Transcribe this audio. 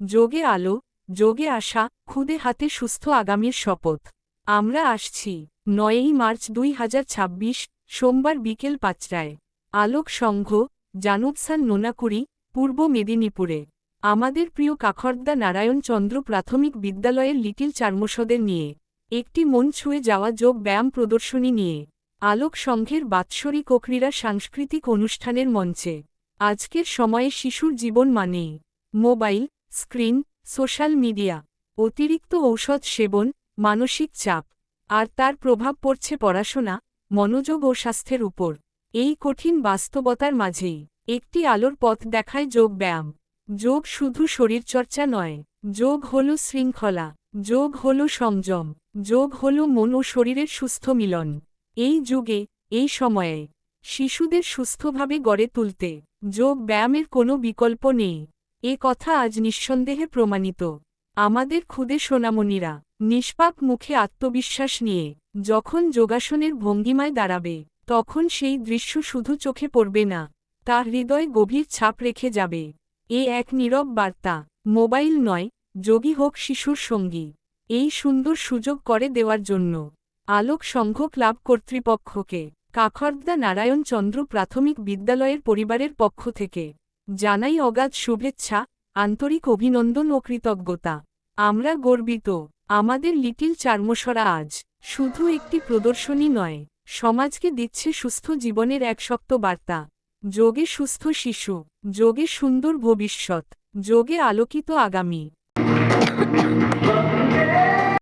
যোগে আলো, যোগে আশা, খুদে হাতে সুস্থ আগামীর শপথ। আমরা আসছি ৯ই মার্চ ২০২৬, সোমবার বিকেল ৫টায়। আলোক সংঘ, জানুবসান নোনাকুড়ি, পূর্ব মেদিনীপুরে। আমাদের প্রিয় কাখর্দা নারায়ণ চন্দ্র প্রাথমিক বিদ্যালয়ের লিটিল চার্মসদের নিয়ে একটি মন ছুঁয়ে যাওয়া যোগ ব্যায়াম প্রদর্শনী নিয়ে আলোক সংঘের বাৎসরিক ও ক্রীড়া সাংস্কৃতিক অনুষ্ঠানের মঞ্চে। আজকের সময়ে শিশুর জীবন মানেই মোবাইল, স্ক্রিন, সোশ্যাল মিডিয়া, অতিরিক্ত ঔষধ সেবন, মানসিক চাপ, আর তার প্রভাব পড়ছে পড়াশোনা, মনোযোগ ও স্বাস্থ্যের উপর। এই কঠিন বাস্তবতার মাঝেই একটি আলোর পথ দেখায় যোগ ব্যায়াম। যোগ শুধু শরীরচর্চা নয়, যোগ হল শৃঙ্খলা, যোগ হল সংযম, যোগ হল মন ও শরীরের সুস্থ মিলন। এই যুগে, এই সময়ে শিশুদের সুস্থভাবে গড়ে তুলতে যোগ ব্যায়ামের কোনো বিকল্প নেই। এ কথা আজ নিঃসন্দেহে প্রমাণিত। আমাদের ক্ষুদে সোনামণিরা নিষ্পাপ মুখে আত্মবিশ্বাস নিয়ে যখন যোগাসনের ভঙ্গিমায় দাঁড়াবে, তখন সেই দৃশ্য শুধু চোখে পড়বে না, তা হৃদয়ে গভীর ছাপ রেখে যাবে। এ এক নীরব বার্তা, মোবাইল নয়, যোগী হোক শিশুর সঙ্গী। এই সুন্দর সুযোগ করে দেওয়ার জন্য আলোক সংঘ ক্লাব কর্তৃপক্ষকে, কাখর্দা নারায়ণ চন্দ্র প্রাথমিক বিদ্যালয়ের পরিবারের পক্ষ থেকে জানাই অগাধ শুভেচ্ছা, আন্তরিক অভিনন্দন ও কৃতজ্ঞতা। আমরা গর্বিত, আমাদের লিটিল চার্মসরা আজ শুধু একটি প্রদর্শনী নয়, সমাজকে দিচ্ছে সুস্থ জীবনের এক শক্ত বার্তা। যোগে সুস্থ শিশু, যোগে সুন্দর ভবিষ্যৎ, যোগে আলোকিত আগামী।